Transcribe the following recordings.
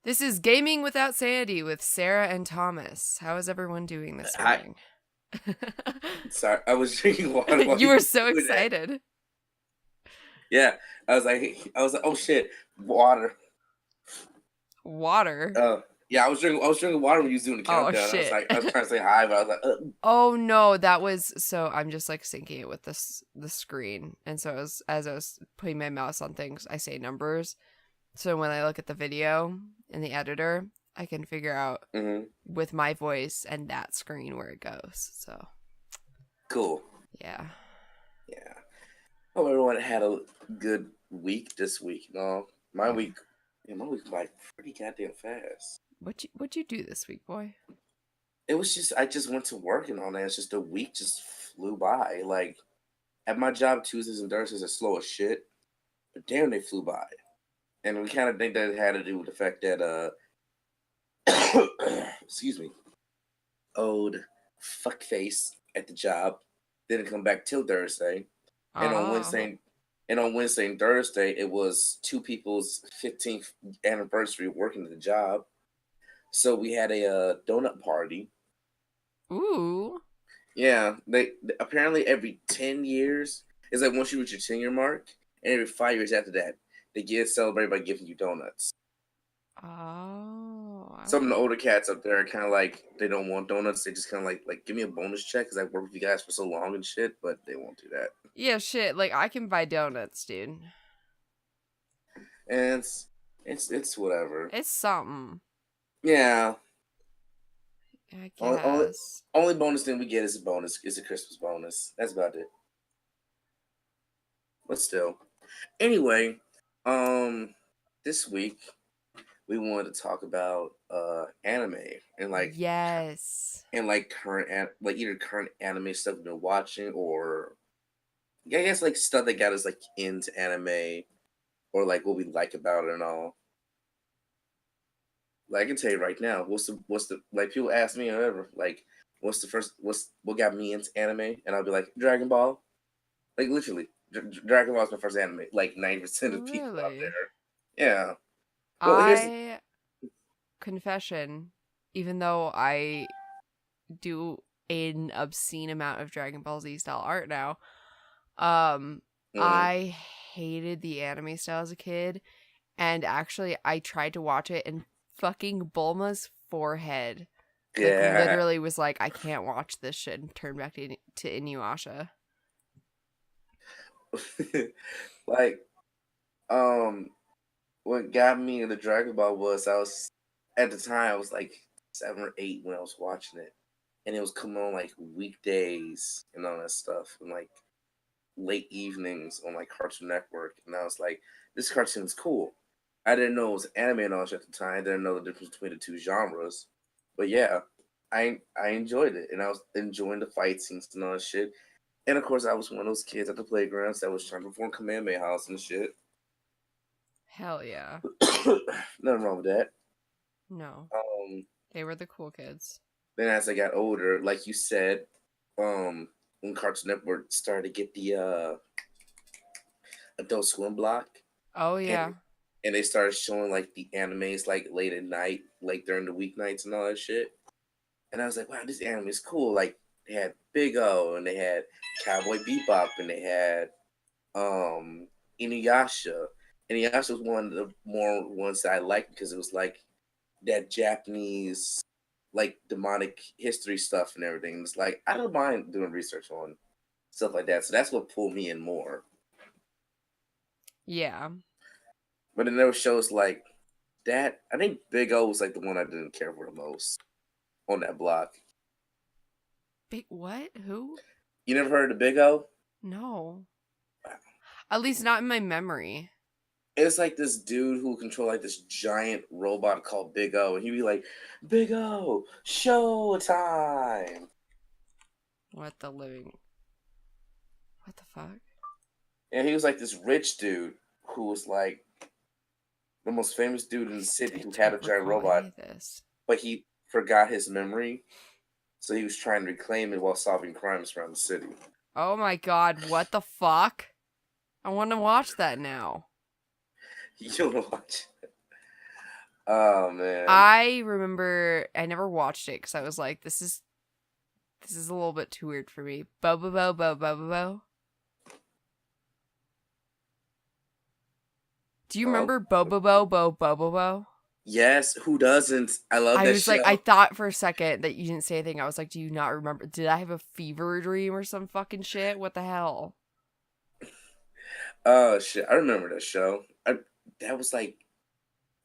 This is Gaming Without Sanity with Sarah and Thomas. How is everyone doing this Hi. morning? Sorry, I was drinking water while You you were were so doing that. excited. Yeah, I was like, oh shit, water. Water. Yeah, I was drinking water when you was doing the Oh, countdown. shit. I was trying to say hi, but I was like, Oh, no, that was... So I'm just, like, syncing it with the screen. And so as I was putting my mouse on things, I say numbers. So when I look at the video in the editor, I can figure out mm-hmm. with my voice and that screen where it goes. So, Cool. yeah. Yeah. Hope everyone had a good week this week. No, my Yeah. week, my week went by pretty goddamn fast. What'd you do this week, boy? It was just I just went to work and all that. It's just the week just flew by. Like at my job, Tuesdays and Thursdays are slow as shit, but damn, they flew by. And we kind of think that it had to do with the fact that excuse me, old fuckface at the job didn't come back till Thursday, and on Oh. Wednesday and Thursday it was two people's 15th anniversary working at the job, so we had a donut party. Ooh. Yeah, they apparently every 10 years it's like once you reach your 10-year mark, and every 5 years after that they get celebrated by giving you donuts. Oh. Some of the older cats up there are kind of like they don't want donuts. They just kind of like give me a bonus check because I worked with you guys for so long and shit. But they won't do that. Yeah, shit. Like, I can buy donuts, dude. And it's whatever. It's something. Yeah. I Only, only guess. only bonus thing we get is a bonus. Is a Christmas bonus. That's about it. But still. Anyway, this week we wanted to talk about anime and Yes. like either current anime stuff we've been watching or I guess like stuff that got us like into anime or like what we like about it and all. Like I can tell you right now, what's the like people ask me or whatever, like what got me into anime, and I'll be like Dragon Ball. Like literally, Dragon Ball is my first anime. Like 90% of people out Really? there. Yeah. Well, here's I, confession, even though I do an obscene amount of Dragon Ball Z style art now, um, mm, I hated the anime style as a kid. And actually, I tried to watch it, and fucking Bulma's forehead, like, yeah. literally was like, I can't watch this shit, and turned back to Inuyasha. Like um, what got me into Dragon Ball was I was at the time I was like 7 or 8 when I was watching it, and it was coming on like weekdays and all that stuff, and like late evenings on like Cartoon Network, and I was like, this cartoon's cool. I didn't know it was anime and all that at the time. I didn't know the difference between the two genres, but yeah, I enjoyed it, and I was enjoying the fight scenes and all that shit. And of course, I was one of those kids at the playgrounds that was trying to perform Kamehameha House and shit. Hell yeah. Nothing wrong with that. No. Um, They were the cool kids. then as I got older, like you said, when Cartoon Network started to get the Adult Swim block, Oh, and yeah. and they started showing like the animes like late at night, like during the weeknights and all that shit. And I was like, wow, this anime is cool. Like they had Big O and they had Cowboy Bebop and they had um Inuyasha. Inuyasha was one of the more ones that I liked because it was like that Japanese like demonic history stuff and everything. It's like I don't mind doing research on stuff like that. So that's what pulled me in more. Yeah. But then there were shows like that. I think Big O was like the one I didn't care for the most on that block. Big what? Who? You never heard of Big O? No. At least not in my memory. It's like this dude who control like this giant robot called Big O, and he'd be like, "Big O, showtime!" What the living... What the fuck? And he was like this rich dude who was like the most famous dude in the city I who had a don't giant recall any robot, of this. but he forgot his memory, so he was trying to reclaim it while solving crimes around the city. Oh my god, what the fuck? I want to watch that now. You'll watch. Oh man. I remember I never watched it because I was like, this is a little bit too weird for me. Bobo Bo Bo Bobo Bo. Do you Hello? remember Bobo Bo Bo Bobo Bo? Yes, who doesn't? I love I that was like, I show. thought for a second that you didn't say anything. I was like, do you not remember? Did I have a fever dream or some fucking shit? What the hell? Oh shit, I remember that show. That was like,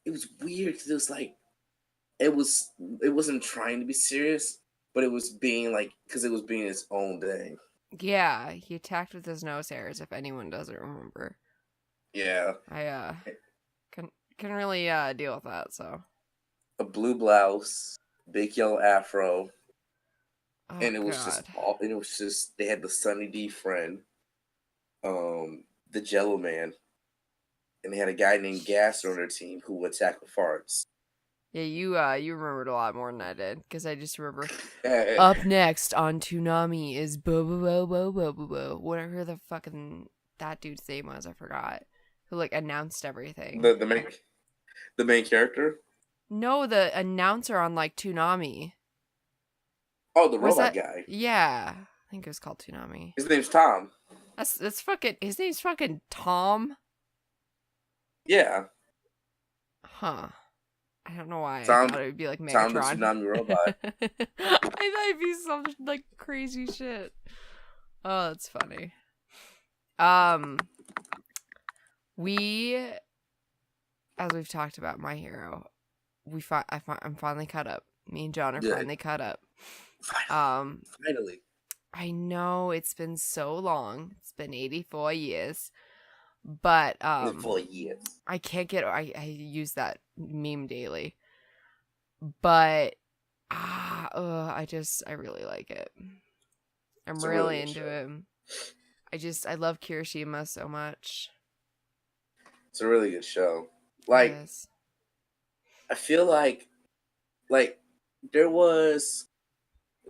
it was weird because it was like, it was it wasn't trying to be serious, but it was being like, because it was being its own thing. Yeah, he attacked with his nose hairs. If anyone doesn't remember, Yeah, I can really deal with that. So, a blue blouse, big yellow afro, oh and it was just god, all. And it was just they had the Sunny D friend, the Jello Man, and they had a guy named Gasser on their team who would attack with farts. yeah, you remembered a lot more than I did because I just remember. the Up next on Toonami is Bo Bo Bo Bo Bo Bo Bo. Whatever the fucking that dude's name was, I forgot. Who like announced everything. the main the main character. No, the announcer on like Toonami. Oh, the Was robot that? guy. Yeah, I think it was called Toonami. His name's Tom. That's fucking. His name's fucking Tom. Yeah, Huh. I don't know why I Tom. thought it would be like Tom the Megatron. Tsunami Robot. I thought it'd be some like crazy shit. Oh, that's funny. Um, we, as we've talked about, My Hero, I'm finally caught up. Me and John are Good. finally caught up. Finally. I know it's been so long. It's been 84 years, but For years. I can't get. I use that meme daily, but I really like it. I'm It's a really really good into show. him. I love Kirishima so much. It's a really good show. Like, Yes. I feel like there was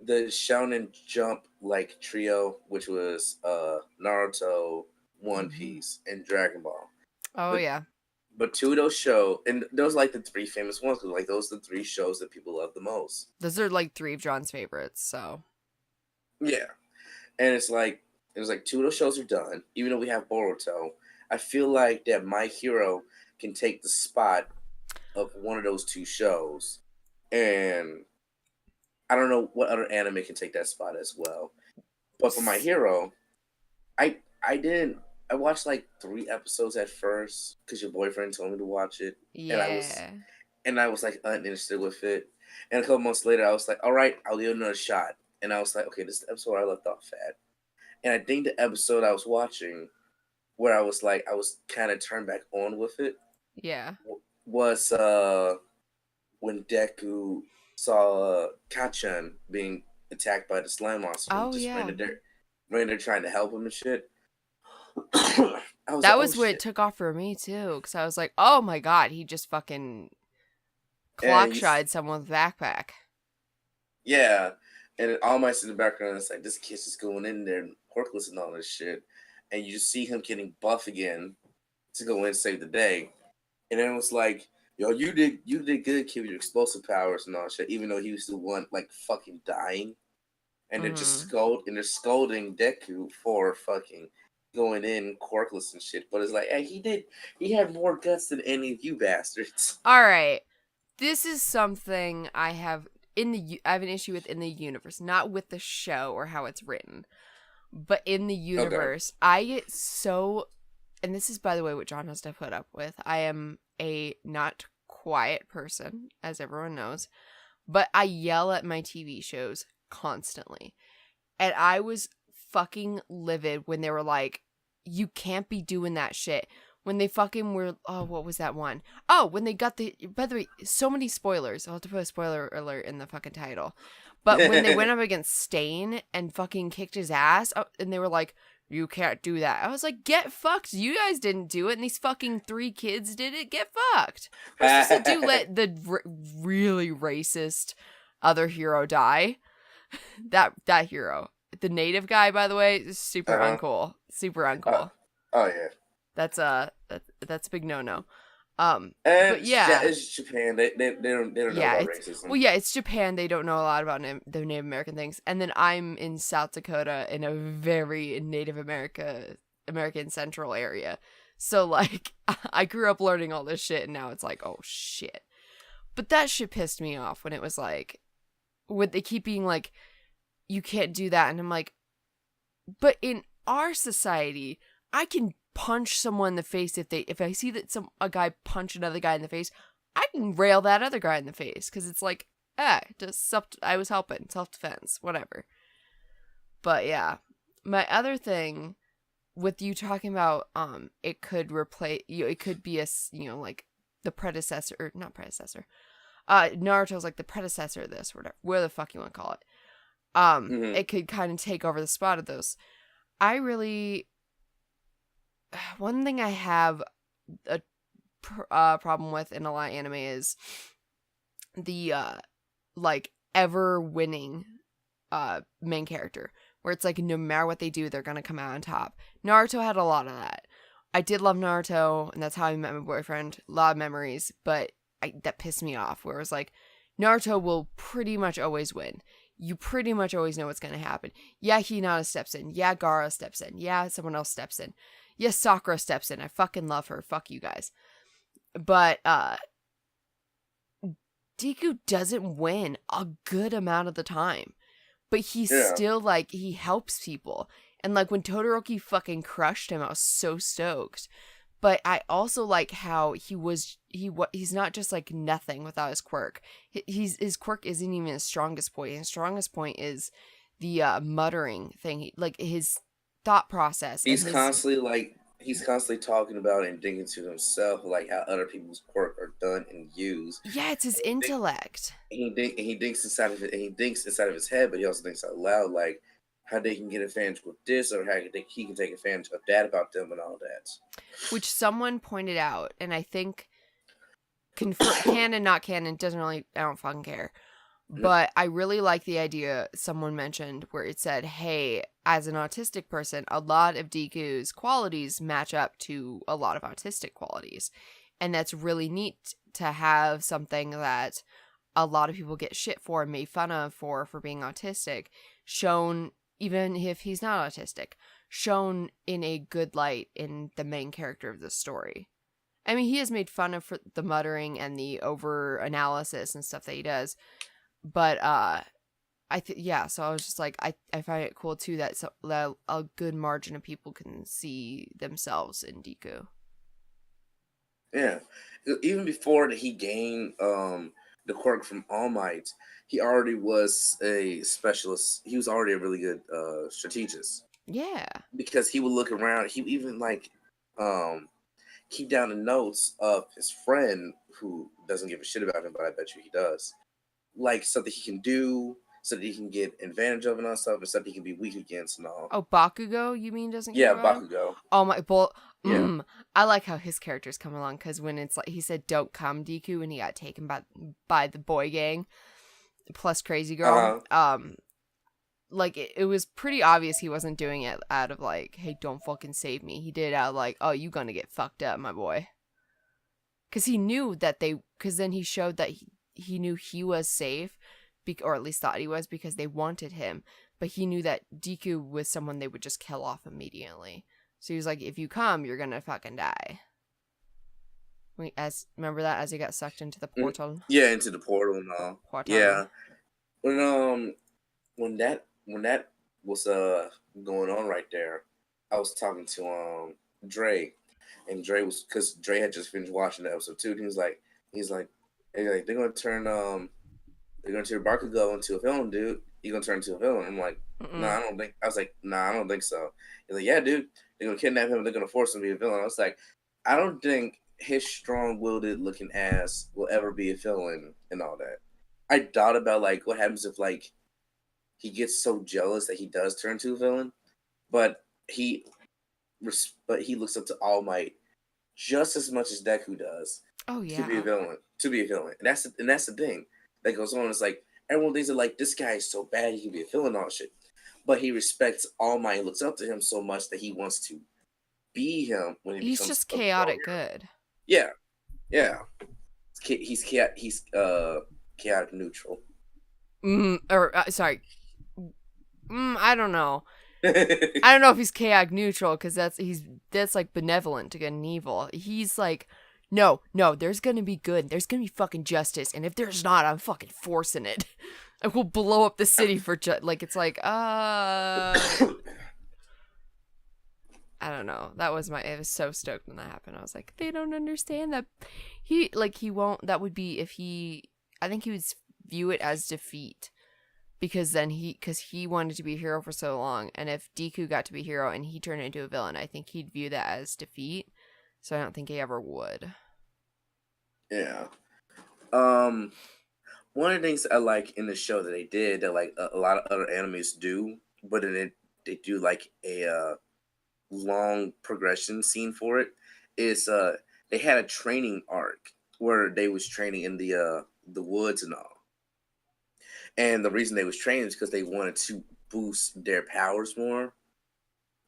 the Shonen Jump like trio, which was Naruto, One Hmm. Piece, and Dragon Ball. Oh But yeah. but two of those shows, and those are like the three famous ones, 'cause, like those are the three shows that people love the most. Those are like three of John's favorites. So Yeah, and it was like two of those shows are done. Even though we have Boruto, I feel like that My Hero can take the spot of one of those two shows, and I don't know what other anime can take that spot as well. But for My Hero, I didn't. I watched like 3 episodes at first because your boyfriend told me to watch it, and yeah. I was like uninterested with it. And a couple months later, I was like, all right, I'll give it another shot. And I was like, okay, this is the episode where I left off at. And I think the episode I was watching, where I was like, I was kind of turned back on with it, Yeah. was when Deku saw Kachan being attacked by the slime monster and Oh just yeah. ran there trying to help him and shit. I was That like, oh was what it shit. took off for me too, because I was like, oh my god, he just fucking And clock shied someone with a backpack. yeah. And all my in the background is like this kid's just going in there and porkless and all this shit. And you just see him getting buff again to go in and save the day. And then it was like, yo, you did good, kid, with your explosive powers and all that shit, even though he was the one like fucking dying. And they're scolding Deku for fucking going in corkless and shit. But it's like, hey, he had more guts than any of you bastards. All right. This is something I have I have an issue with in the universe, not with the show or how it's written, but in the Okay. universe. I get so, and this is by the way what John has to put up with. I am a not quiet person, as everyone knows, but I yell at my TV shows constantly. And I was fucking livid when they were like, you can't be doing that shit. When they fucking were, oh, what was that one? Oh, when they got by the way, so many spoilers. I'll have to put a spoiler alert in the fucking title. But when they went up against Stain and fucking kicked his ass, and they were like, you can't do that. I was like, get fucked. You guys didn't do it, and these fucking 3 kids did it. Get fucked. What's supposed to do? Let the really racist other hero die? that hero. The native guy, by the way, is super uncool. Super uncool. Oh yeah. That's a big no-no. But yeah. It's Japan. They don't know Yeah, about it's racism. well, yeah, it's Japan. They don't know a lot about the Native American things. And then I'm in South Dakota in a very American central area. So like I grew up learning all this shit and now it's like, oh shit. But that shit pissed me off when it was like when they keep being like, you can't do that, and I'm like, but in our society, I can punch someone in the face if I see that a guy punch another guy in the face, I can rail that other guy in the face because it's like, I was helping, self defense, whatever. But yeah, my other thing with you talking about it could replace it could be like the predecessor, or not predecessor. Naruto's like the predecessor of this, whatever the fuck you want to call it. Mm-hmm. It could kind of take over the spot of those. I really, one thing I have a problem with in a lot of anime is the like ever winning main character, where it's like no matter what they do, they're gonna come out on top. Naruto had a lot of that. I did love Naruto, and that's how I met my boyfriend. A lot of memories, but that pissed me off. Where it was like, Naruto will pretty much always win. You pretty much always know what's gonna happen. Yeah, Hinata steps in. Yeah, Gaara steps in. Yeah, someone else steps in. Yes, Sakura steps in. I fucking love her. Fuck you guys. But Deku doesn't win a good amount of the time. But he's Yeah. still like, he helps people. And like when Todoroki fucking crushed him, I was so stoked. But I also like how he's not just like nothing without his quirk. His quirk isn't even his strongest point. His strongest point is the muttering thing. Like his thought process and his He's constantly talking about and thinking to himself like how other people's quirk are done and used. yeah, it's his And intellect. he thinks inside of it, and he thinks inside of his head, but he also thinks out loud like how they can get advantage with this, or how he can take advantage of that about them and all that. Which someone pointed out, and I think canon, not canon, doesn't really, I don't fucking care. But I really like the idea someone mentioned where it said, hey, as an autistic person, a lot of Deku's qualities match up to a lot of autistic qualities. And that's really neat to have something that a lot of people get shit for and made fun of for being autistic shown, even if he's not autistic, shown in a good light in the main character of the story. I mean, he is made fun of for the muttering and the over analysis and stuff that he does. But so I was just like, I find it cool too that that a good margin of people can see themselves in Deku. Yeah, even before that he gained the quirk from All Might, he already was a specialist. He was already a really good strategist Yeah. because he would look around. He would even um keep down the notes of his friend who doesn't give a shit about him, but I bet you he does. Like something he can do, so that he can get advantage of and all stuff, and something he can be weak against and all. Oh, Bakugo, you mean doesn't care Yeah, about him? Bakugo. Oh my, Yeah. I like how his characters come along because when it's like he said, "Don't come, Deku," and he got taken by the boy gang plus Crazy Girl. Like it was pretty obvious he wasn't doing it out of like, "Hey, don't fucking save me." He did it out of like, "Oh, you gonna get fucked up, my boy." Because he knew that because then he showed that he knew he was safe, or at least thought he was because they wanted him. But he knew that Deku was someone they would just kill off immediately. So he was like, if you come, you're gonna fucking die. Remember that as he got sucked into the portal? Yeah, into the portal and all. Portal. Yeah. When that was going on right there, I was talking to Dre, and Dre was, because Dre had just finished watching the episode 2, and he's like they're gonna turn Bakugo into a villain, dude. You're gonna turn into a villain. I'm like, no, I don't think. I was like, nah, I don't think so. He's like, yeah, dude. They're gonna kidnap him. They're gonna force him to be a villain. I was like, I don't think his strong-willed looking ass will ever be a villain and all that. I thought about like what happens if like he gets so jealous that he does turn to a villain, but he looks up to All Might just as much as Deku does. Oh yeah. To be a villain, and that's the thing that goes on. It's like everyone thinks that like this guy is so bad he can be a villain and all shit, but he respects All Might and looks up to him so much that he wants to be him when he he's becomes just chaotic good. Yeah, Yeah, he's chaotic neutral. Sorry. I don't know. I don't know if he's chaotic neutral because that's like benevolent to good and evil. He's like, no, there's gonna be good. There's gonna be fucking justice, and if there's not, I'm fucking forcing it. I will blow up the city for like it's like I don't know. I was so stoked when that happened. I was like, they don't understand that he won't. That would be if he. I think he would view it as defeat because because he wanted to be a hero for so long, and if Deku got to be a hero and he turned into a villain, I think he'd view that as defeat. So I don't think he ever would. Yeah. One of the things I like in the show that they did that like a lot of other animes do, but then they do like a long progression scene for it is they had a training arc where they was training in the woods and all. And the reason they was training is because they wanted to boost their powers more.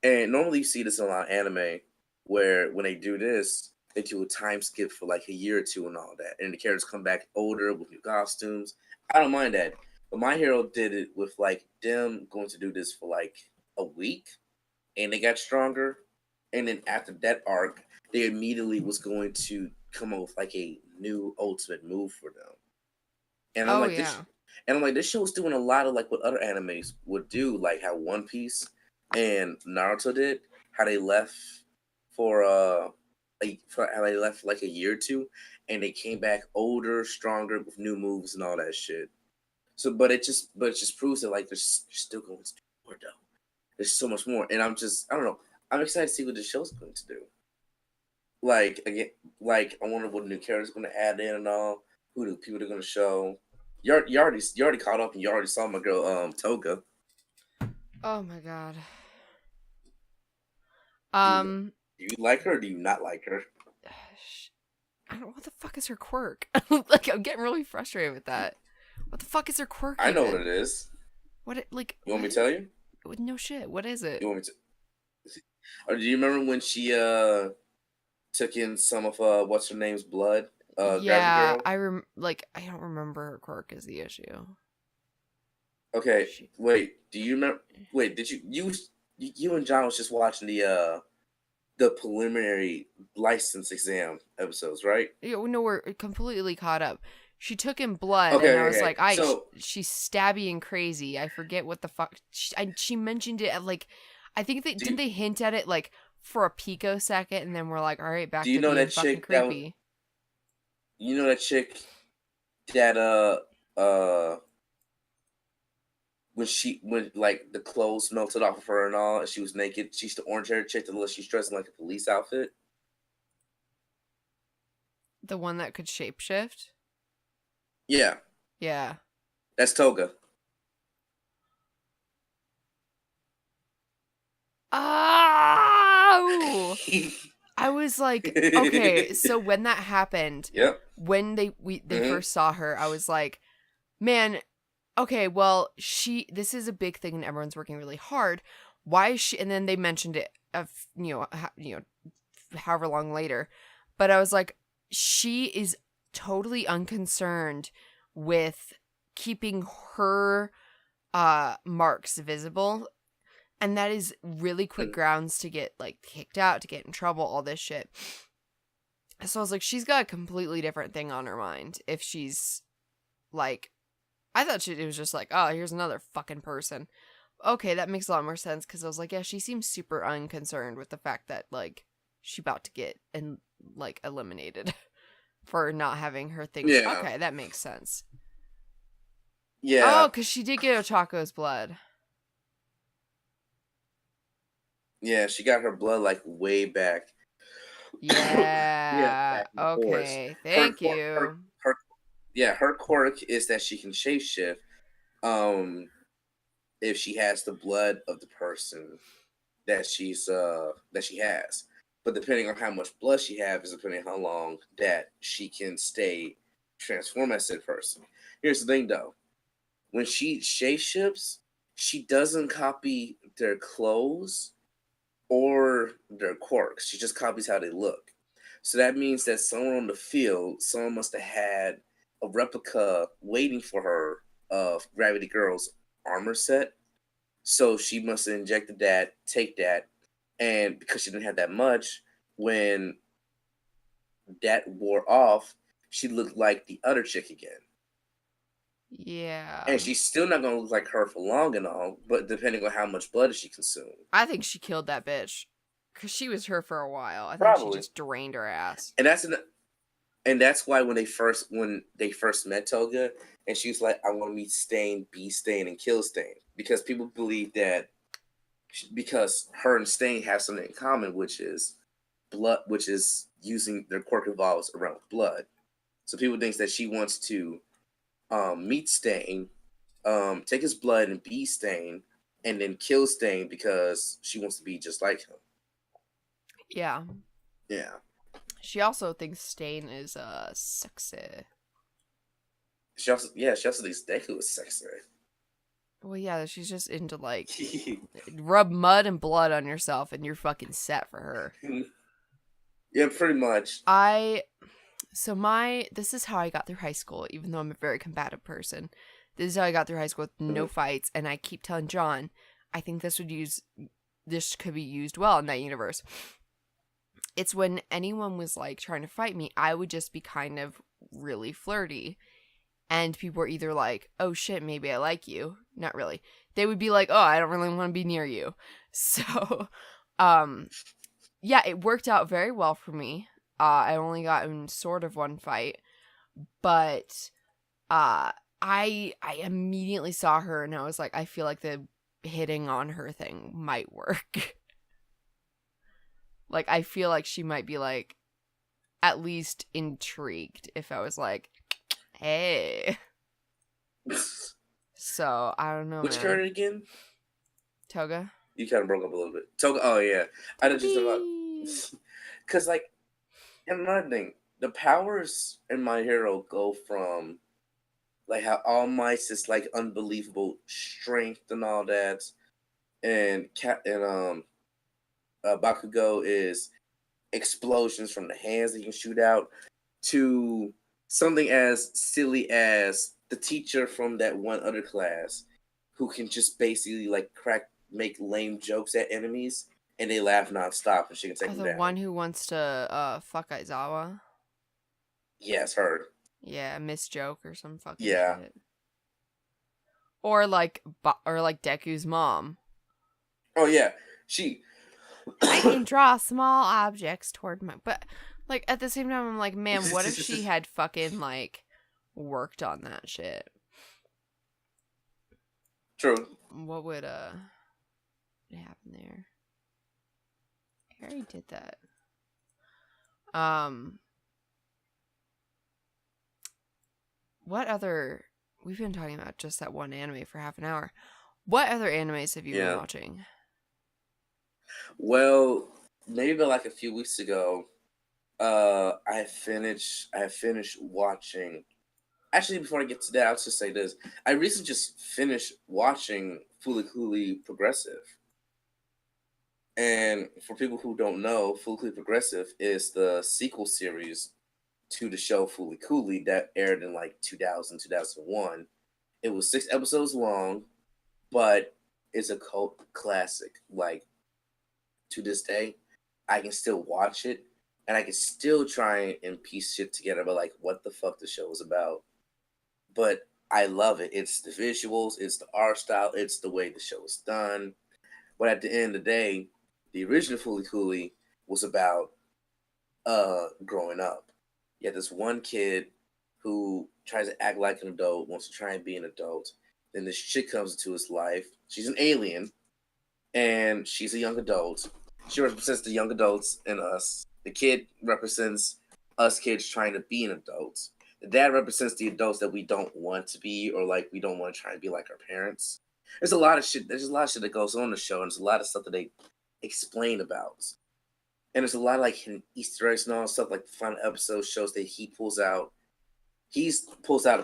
And normally you see this in a lot of anime where when they do this, they do a time skip for like a year or two and all that. And the characters come back older with new costumes. I don't mind that. But My Hero did it with like them going to do this for like a week and they got stronger. And then after that arc, they immediately was going to come up with like a new ultimate move for them. And I'm Oh like this yeah. and I'm like this show's doing a lot of like what other animes would do, like how One Piece and Naruto did, how they left for how they left for like a year or two and they came back older, stronger with new moves and all that shit. So but it just proves that like there's still going to do more though. There's so much more. And I don't know. I'm excited to see what the show's going to do. Like again, like I wonder what new characters going to add in and all. Who the people they're going to show. You already caught up and you already saw my girl Toga. Oh my god. Do you Um, do you like her or do you not like her? I don't. What the fuck is her quirk? Like I'm getting really frustrated with that. What the fuck is her quirk I know what it even? is. You want me What? to tell you? No shit. What is it? You want me to? Or do you remember when she took in some of what's her name's blood? Gravity Yeah, Girl. I don't remember her quirk is the issue. Okay, She wait. Do you remember? Wait, did you and John was just watching the preliminary license exam episodes, right? no, we're completely caught up. She took in blood, Okay, and I okay, was okay. like, So, she's stabby and crazy. I forget what the fuck. She mentioned it at like, I think do didn't they hint at it like for a picosecond, and then we're like, all right, do back you to know being that fucking chick that creepy. you know that chick that uh when like the clothes melted off of her and all, and she was naked. She's the orange haired chick that looks she's dressed in like a police outfit. The one that could shapeshift. Yeah, Yeah. that's Toga. Oh! I was like, okay, so when that happened, Yep. when they Hmm. first saw her, I was like, man, okay, well, this is a big thing and everyone's working really hard. Why is she, and then they mentioned it of, however long later. But I was like, she is totally unconcerned with keeping her marks visible, and that is really quick grounds to get like kicked out, to get in trouble, all this shit. So I was like, she's got a completely different thing on her mind if she's like, I thought it was just like, oh, here's another fucking person. Okay, that makes a lot more sense because I was like, yeah, she seems super unconcerned with the fact that like she about to get like eliminated for not having her things. Yeah. Okay, that makes sense. Oh, Yeah. because she did get Otako's blood. Yeah. She got her blood like way back. Yeah, Yeah. back in the forest. Okay. Thank you. Her yeah, her quirk is that she can shapeshift. Um, if she has the blood of the person that she has. But depending on how much blood she has is depending on how long that she can stay transform as said person. Here's the thing though. When she shapeshifts, she doesn't copy their clothes or their quirks. She just copies how they look. So that means that somewhere on the field, someone must have had a replica waiting for her of Gravity Girl's armor set. So she must have injected that, take that, and because she didn't have that much, when that wore off, she looked like the other chick again. Yeah. And she's still not gonna look like her for long and all, but depending on how much blood she consumed. I think she killed that bitch. Because she was her for a while. I think she Probably. just drained her ass. And that's why when they first met Toga, and she was like, "I want to meet Stain, be Stain, and kill Stain," because people believe that because her and Stain have something in common, which is blood, which is using their quirk evolves around blood. So people think that she wants to meet Stain, take his blood and be Stain, and then kill Stain because she wants to be just like him. Yeah. Yeah. She also thinks Stain is sexy. She also thinks Deku is sexy. Well, yeah, she's just into like rub mud and blood on yourself and you're fucking set for her. Yeah, pretty much. This is how I got through high school, even though I'm a very combative person. This is how I got through high school with no fights, and I keep telling John, I think this could be used well in that universe. It's when anyone was like trying to fight me, I would just be kind of really flirty. And people were either like, oh shit, maybe I like you. Not really. They would be like, oh, I don't really want to be near you. So, yeah, it worked out very well for me. I only got in sort of one fight, but I immediately saw her and I was like, I feel like the hitting on her thing might work. Like, I feel like she might be like at least intrigued if I was like, hey. So I don't know. Which character again? Toga. You kind of broke up a little bit. Toga. Oh yeah, I know just about. Cause like, and another thing, the powers in My Hero go from like how All Might's is like unbelievable strength and all that, and Bakugo is explosions from the hands that you can shoot out, to something as silly as the teacher from that one other class who can just basically like make lame jokes at enemies and they laugh nonstop and she can take them The down. one who wants to fuck Aizawa. Yeah, it's her. Yeah, Miss Joke or some fucking Yeah. shit. Or like Deku's mom. Oh yeah, she. I can draw small objects toward my. But like at the same time, I'm like, man, what if she had fucking like worked on that shit? True. What would happen there? I already did that. What other? We've been talking about just that one anime for half an hour. What other animes have you been watching? Well, maybe like a few weeks ago, I finished watching. Actually, before I get to that, I'll just say this: I recently just finished watching Fooly Cooly Progressive. And for people who don't know, Fooly Cooly Progressive is the sequel series to the show Fooly Cooly that aired in like 2000, 2001. It was 6 episodes long, but it's a cult classic. Like, to this day, I can still watch it and I can still try and piece shit together about like what the fuck the show is about. But I love it. It's the visuals, it's the art style, it's the way the show is done. But at the end of the day, the original Fooly Cooly was about growing up. You had this one kid who tries to act like an adult, wants to try and be an adult. Then this chick comes into his life. She's an alien, and she's a young adult. She represents the young adults in us. The kid represents us kids trying to be an adult. The dad represents the adults that we don't want to be, or like we don't want to try and be like our parents. There's a lot of shit. There's a lot of shit that goes on in the show, and there's a lot of stuff that they explain about. And there's a lot of like Easter eggs and all stuff. Like the final episode shows that he pulls out a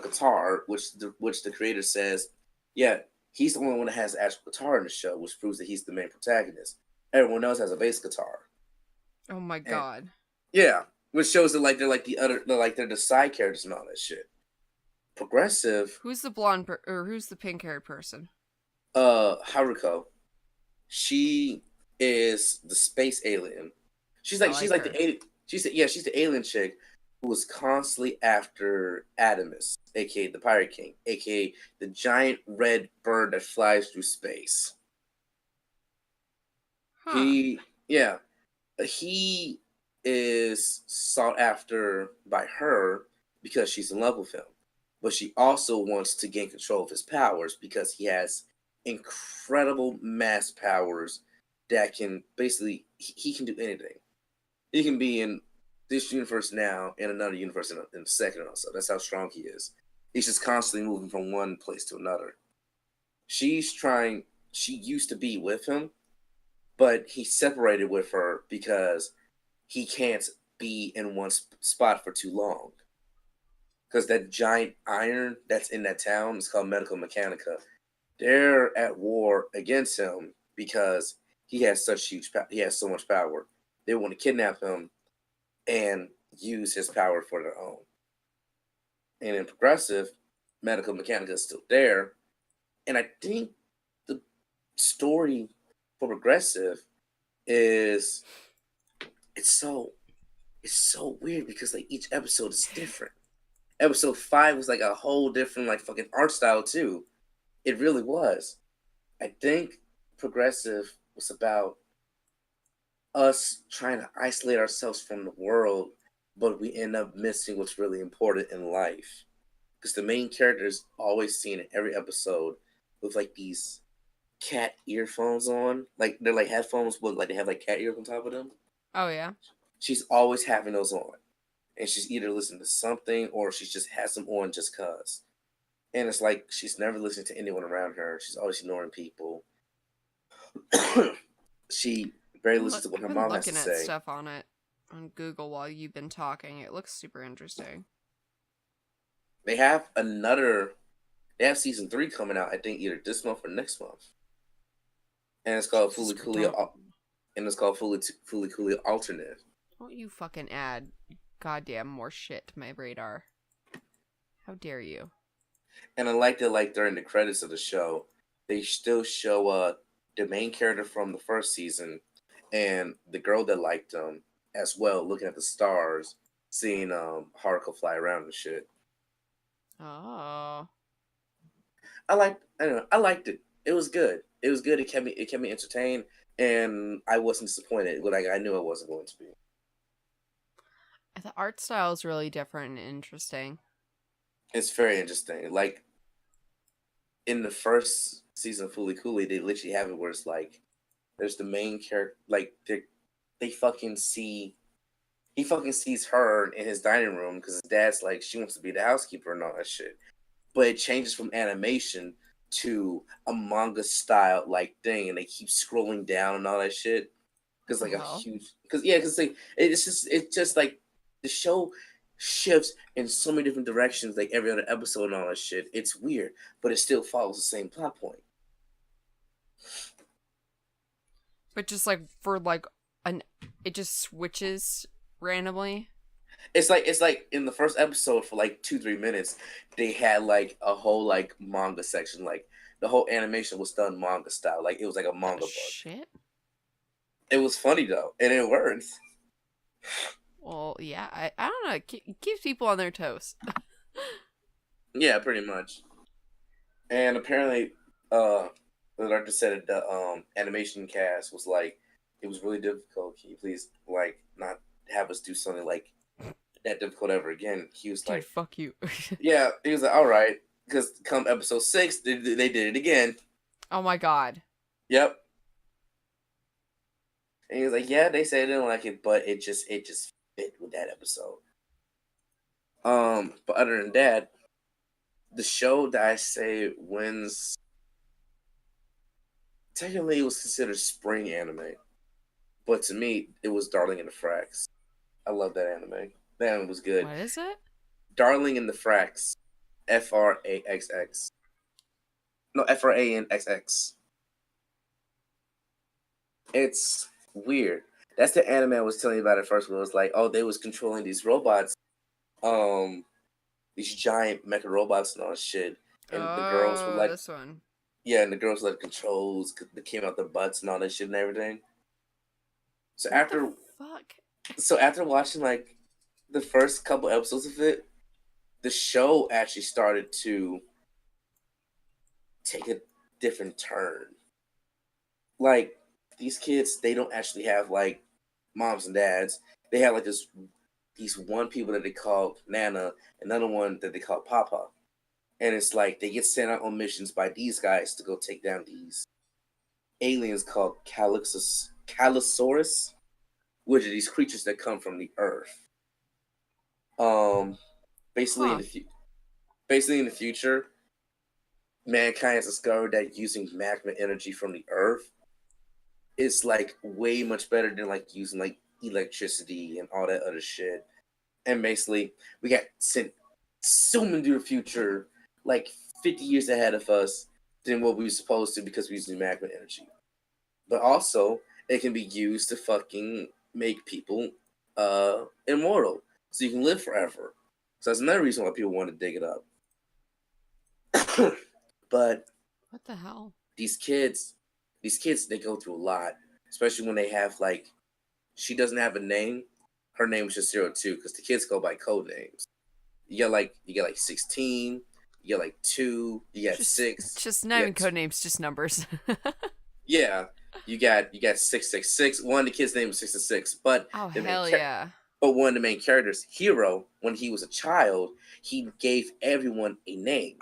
guitar, which the creator says, yeah, he's the only one that has the actual guitar in the show, which proves that he's the main protagonist. Everyone else has a bass guitar. Oh my god. Yeah. which shows that like they're the side characters and all that shit. Progressive, Who's the blonde or who's the pink haired person? Haruko, she is the space alien. I She's like like her. she's the alien chick who was constantly after Adamus, aka the Pirate King, aka the giant red bird that flies through space. Huh. He yeah, he is sought after by her because she's in love with him, but she also wants to gain control of his powers because he has incredible mass powers that can basically he can do anything. He can be in this universe now in another universe in a second or so. That's how strong he is. He's just constantly moving from one place to another. She's trying. She used to be with him, but he separated with her because he can't be in one spot for too long. Because that giant iron that's in that town is called Medical Mechanica. They're at war against him because he has he has so much power. They want to kidnap him and use his power for their own. And in Progressive, Medical Mechanica is still there. And I think the story for Progressive is it's so it's so weird because like each episode is different. Episode 5 was like a whole different like fucking art style too. It really was. I think Progressive was about us trying to isolate ourselves from the world, but we end up missing what's really important in life. Because the main character is always seen in every episode with like these cat earphones on. Like they're like headphones, but like they have like cat ears on top of them. Oh yeah. She's always having those on. And she's either listening to something or she just has them on just cause. And it's like she's never listening to anyone around her. She's always ignoring people. She barely listens to what I've her been mom has to looking at say. stuff on it on Google while you've been talking. It looks super interesting. They have another. They have season 3 coming out. I think either this month or next month, and it's called Jesus, Fully Cooley. And it's called Fully Cooley Alternate. don't you fucking add goddamn more shit to my radar. How dare you? And I like that, like during the credits of the show, they still show the main character from the first season and the girl that liked him as well, looking at the stars, seeing Haruko fly around and shit. Oh. I don't know, I liked it. It was good. It was good. It kept me entertained, and I wasn't disappointed. Like I knew I wasn't going to be. The art style is really different and interesting. It's very interesting. Like in the first season of Fully Cooley, they literally have it where it's like there's the main character, like they fucking see he fucking sees her in his dining room because his dad's like she wants to be the housekeeper and all that shit. But it changes from animation to a manga style like thing, and they keep scrolling down and all that shit because The like a hell? huge because like it's just like the show shifts in so many different directions like every other episode and all that shit. It's weird, but it still follows the same plot point. But just like for like an it just switches randomly. It's like in the first episode for like 2-3 minutes they had like a whole like manga section, like the whole animation was done manga style, like it was like a The manga book. shit? It was funny though, and it worked. Well, yeah, I don't know. It keeps people on their toes. Yeah, pretty much. And apparently, the director said that the animation cast was like, it was really difficult. Can you please like not have us do something like that difficult ever again? He was Dude, like, fuck you. yeah. He was like, all right, because come episode 6, they did it again. Oh my god. Yep. And he was like, yeah, they said they didn't like it, but it just fit with that episode. But other than that, the show that I say wins technically it was considered spring anime, but to me it was Darling in the Franxx. I love that anime. That anime was good. What is it? Darling in the Franxx, Fraxx. No, Franxx. It's weird. That's the anime I was telling you about at first. Where it was like, oh, they was controlling these robots, um, these giant mecha robots and all that shit, and the girls were Oh, like, this one. yeah, and the girls like controls that came out their butts and all that shit and everything. So What the after, fuck? so after watching like the first couple episodes of it, the show actually started to take a different turn. Like these kids, they don't actually have like moms and dads. They have like these one people that they call Nana, another one that they call Papa. And it's like they get sent out on missions by these guys to go take down these aliens called Calosaurus, which are these creatures that come from the Earth. Um, basically in Huh. the future, mankind has discovered that using magma energy from the Earth is like way much better than like using like electricity and all that other shit. And basically, we got sent zooming into the future, like 50 years ahead of us than what we were supposed to because we're using magma energy. But also, it can be used to fucking make people immortal, so you can live forever. So that's another reason why people want to dig it up. But What the hell? these kids, they go through a lot, especially when they have like, she doesn't have a name. Her name is just 02 because the kids go by code names. You got like 16, you got like 2, you got Just 6, just not you even got code names, just numbers. yeah, you got 666. One of the kids' name was 666, but Oh the main hell yeah. but one of the main characters, Hero, when he was a child, he gave everyone a name.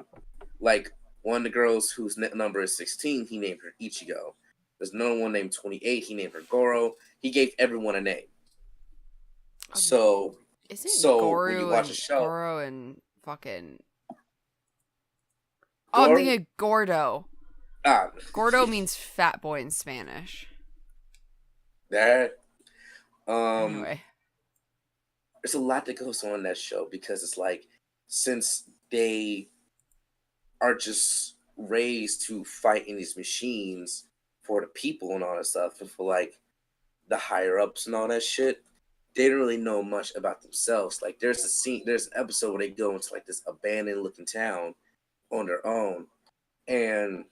Like one of the girls whose number is 16, he named her Ichigo. There's another one named 28, he named her Goro. He gave everyone a name. Um, So isn't so when you Goro watch a and show, Goro and fucking Oh, I'm Goro, thinking Gordo. ah, Gordo means fat boy in Spanish. that um, Anyway. there's a lot that goes on in that show because it's like since they are just raised to fight in these machines for the people and all that stuff, and for like the higher ups and all that shit, they don't really know much about themselves. Like there's an episode where they go into like this abandoned looking town on their own, and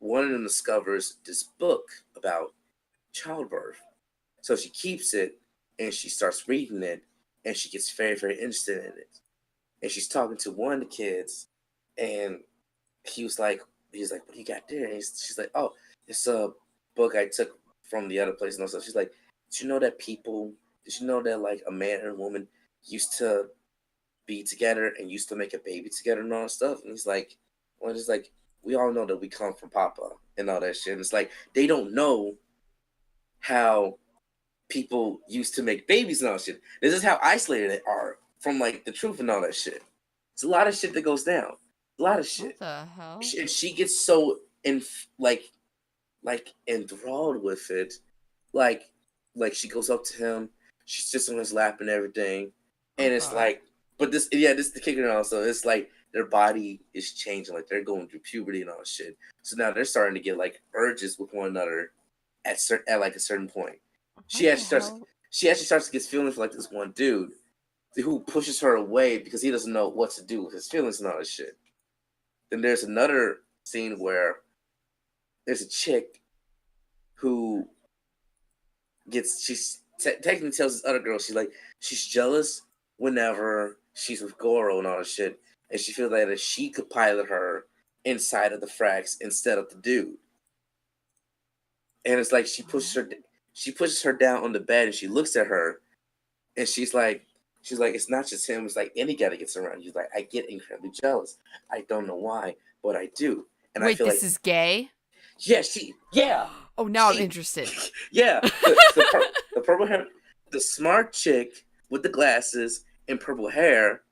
one of them discovers this book about childbirth. So she keeps it and she starts reading it, and she gets very, very interested in it. And she's talking to one of the kids, and he was like, what do you got there? And she's like, oh, it's a book I took from the other place and all stuff. She's like, did you know that like a man and a woman used to be together and used to make a baby together and all that stuff? And he's like, well, it's like, we all know that we come from Papa and all that shit. And it's like, they don't know how people used to make babies and all that shit. This is how isolated they are from like the truth and all that shit. It's a lot of shit that goes down. A lot of What shit. the hell? And she gets so like enthralled with it, like she goes up to him, she sits on his lap and everything, Oh and it's god. like, but this is the kicker also. It's like their body is changing, like they're going through puberty and all that shit. So now they're starting to get like urges with one another at like a certain point. What She the actually starts hell? she actually starts to get feelings for like this one dude who pushes her away because he doesn't know what to do with his feelings and all that shit. Then there's another scene where there's a chick who technically tells this other girl she's jealous whenever she's with Goro and all that shit, and she feels like that she could pilot her inside of the fracs instead of the dude. And it's like she pushes her down on the bed and she looks at her and she's like it's not just him, it's like any guy that gets around. He's like, I get incredibly jealous. I don't know why, but I do. And I Wait, feel this like is gay? yeah, Oh, now I'm she interested. yeah, the purple hair, the smart chick with the glasses and purple hair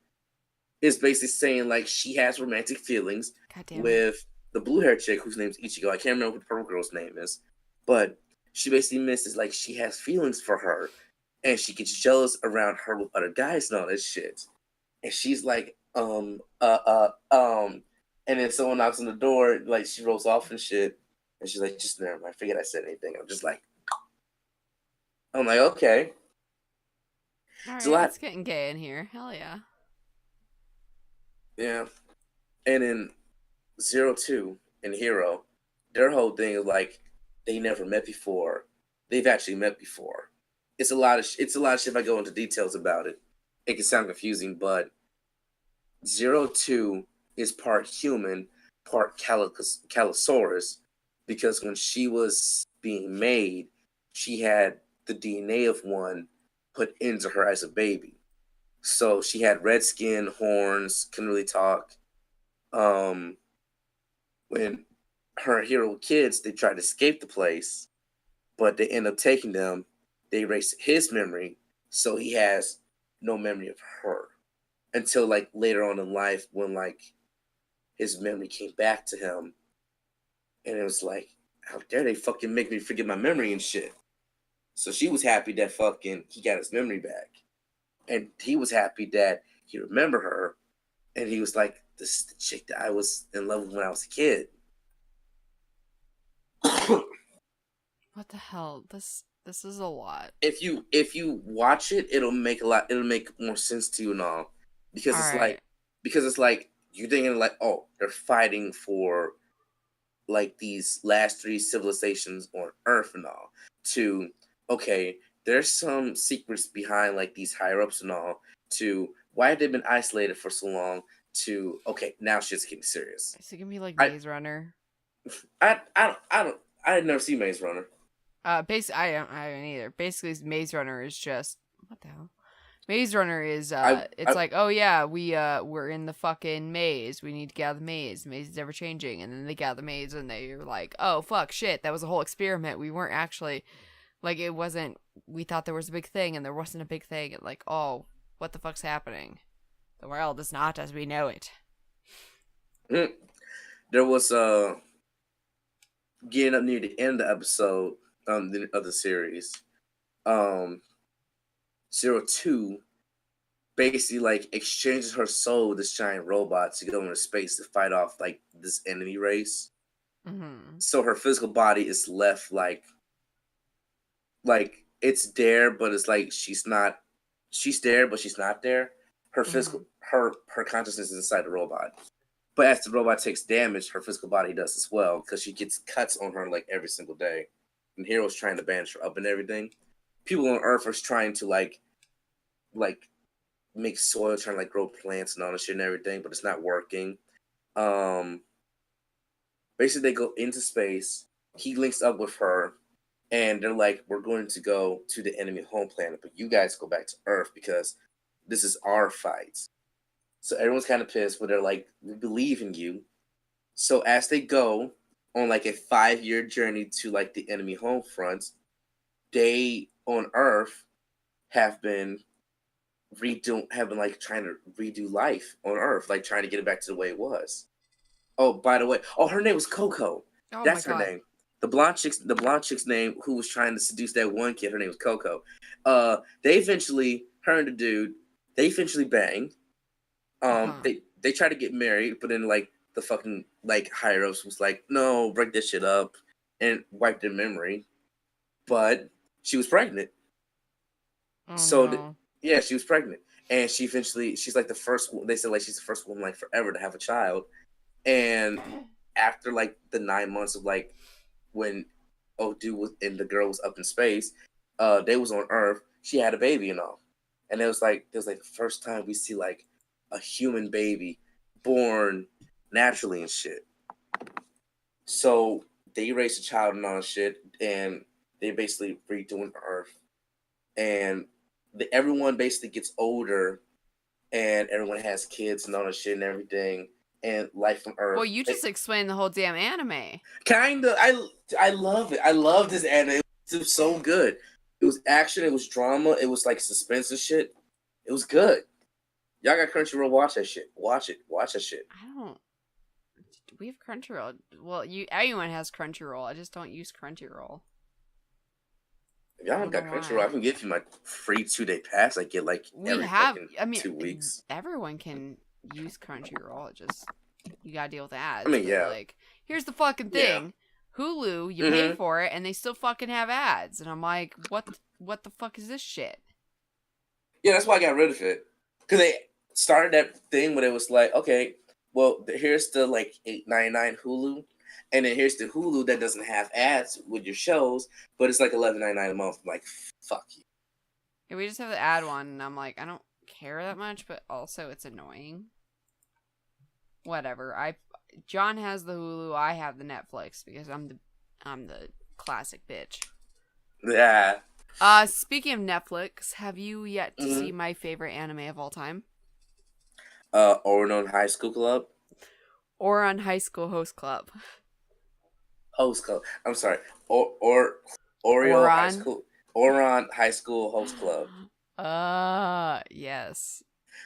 is basically saying like she has romantic feelings God damn it. with the blue hair chick whose name's Ichigo. I can't remember what the purple girl's name is, but she basically misses like she has feelings for her, and she gets jealous around her with other guys and all this shit. And she's like, and then someone knocks on the door, like she rolls off and shit, and she's like, just never mind, forget I said anything. I'm just like, I'm like, okay, All it's a right, lot. it's getting gay in here. Hell yeah. Yeah. And in 02 and Hero, their whole thing is like they never met before. They've actually met before. It's a lot of shit. If I go into details about it, it can sound confusing, but 02 is part human, part Calosaurus, because when she was being made, she had the DNA of one put into her as a baby. So she had red skin, horns, couldn't really talk. Um, when her hero kids, they tried to escape the place, but they end up taking them. They erase his memory, so he has no memory of her until like later on in life when like his memory came back to him, and it was like, how dare they fucking make me forget my memory and shit. So she was happy that fucking he got his memory back, and he was happy that he remembered her, and he was like, this is the chick that I was in love with when I was a kid. What the hell? This is a lot. If you watch it, it'll make more sense to you and all. Because All it's right. like you're thinking like, oh, they're fighting for like these last three civilizations on Earth and all. To okay, there's some secrets behind like these higher ups and all. To why have they been isolated for so long? To okay, now shit's getting serious. Is it gonna be like I Maze Runner? I had never seen Maze Runner. Basically, I don't either. Basically, Maze Runner is just what the hell? Maze Runner is it's I like, oh yeah, we're in the fucking maze. We need to get out of the maze. The maze is ever changing, and then they get out of the maze, and they're like, oh fuck, shit, that was a whole experiment. We weren't actually like it wasn't. We thought there was a big thing, and there wasn't a big thing. And like, oh, what the fuck's happening? The world is not as we know it. there was getting up near the end of the episode of the series, um 02 basically like exchanges her soul with this giant robot to go into space to fight off like this enemy race. Mm-hmm. So her physical body is left like it's there, but it's like she's there, but she's not there. Her Mm-hmm. physical her consciousness is inside the robot. But as the robot takes damage, her physical body does as well because she gets cuts on her like every single day. And Hero's trying to bandage her up and everything. People on Earth are trying to like make soil, trying to like grow plants and all this shit and everything, but it's not working. Um, Basically, they go into space. He links up with her, and they're like, "We're going to go to the enemy home planet, but you guys go back to Earth because this is our fight." So everyone's kind of pissed, but they're like, "We believe in you." So as they go on like a 5-year journey to like the enemy home front, they on Earth have been have been like trying to redo life on Earth, like trying to get it back to the way it was. Oh, by the way, oh, her name was Coco. Oh my That's her god. name. The blonde chick's name who was trying to seduce that one kid. Her name was Coco. They eventually, her and the dude, they eventually bang. Uh huh. They try to get married, but then like the fucking like higher ups was like, no, break this shit up, and wipe their memory. But she was pregnant, Oh so no. yeah, she was pregnant, and she's like the first. They said like she's the first woman like forever to have a child, and after like the 9 months of like when Odu was and the girl was up in space, they was on Earth. She had a baby and all, and it was like the first time we see like a human baby born naturally and shit. So they raised a child and all that shit, and they basically redoing Earth, and everyone basically gets older, and everyone has kids and all that shit and everything, and life on Well, Earth. you just explained the whole damn anime. Kind of. I love it. I love this anime. It was so good. It was action. It was drama. It was like suspense and shit. It was good. Y'all got Crunchyroll. Watch that shit. Watch it. Watch that shit. I don't. Do we have Crunchyroll? Well, everyone has Crunchyroll. I just don't use Crunchyroll. If y'all I don't don't know got Crunchyroll, I why. can give you my free 2-day pass. I get like We every have. fucking I mean, 2 weeks. everyone can use Crunchyroll. It just you gotta deal with I ads. mean, But yeah, like, here's the fucking yeah. thing: Hulu, you pay Mm-hmm. for it, and they still fucking have ads. And I'm like, what? what the fuck is this shit? Yeah, that's why I got rid of it. Because they started that thing when it was like, okay, well, here's the like $8.99 Hulu, and then here's the Hulu that doesn't have ads with your shows, but it's like $11.99 a month. I'm like, fuck you. Yeah, we just have the ad one, and I'm like, I don't care that much, but also it's annoying. Whatever. John has the Hulu, I have the Netflix because I'm the classic bitch. Yeah. Speaking of Netflix, have you yet to see my favorite anime of all time? Ouran High School Club. Ouran High School Host Club. Host Club. I'm sorry. Oreo High Ouran? School. Ouran High School Host Club. Yes.